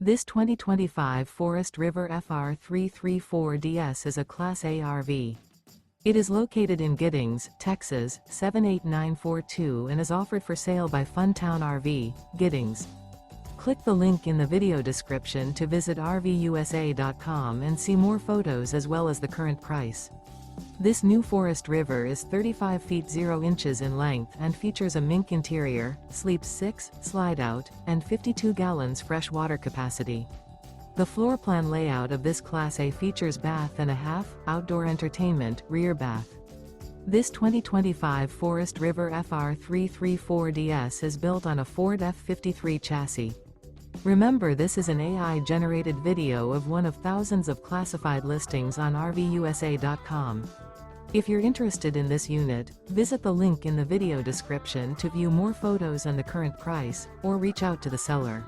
This 2025 Forest River FR3 34DS is a Class A RV. It is located in Giddings, Texas, 78942 and is offered for sale by Funtown RV, Giddings. Click the link in the video description to visit RVUSA.com and see more photos as well as the current price. This new Forest River is 35 feet 0 inches in length and features a MINK interior, sleeps 6, slide-out, and 52 gallons fresh water capacity. The floor plan layout of this Class A features bath and a half, outdoor entertainment, rear bath. This 2025 Forest River FR3 34DS is built on a Ford F53 chassis. Remember, this is an AI-generated video of one of thousands of classified listings on RVUSA.com. If you're interested in this unit, visit the link in the video description to view more photos and the current price, or reach out to the seller.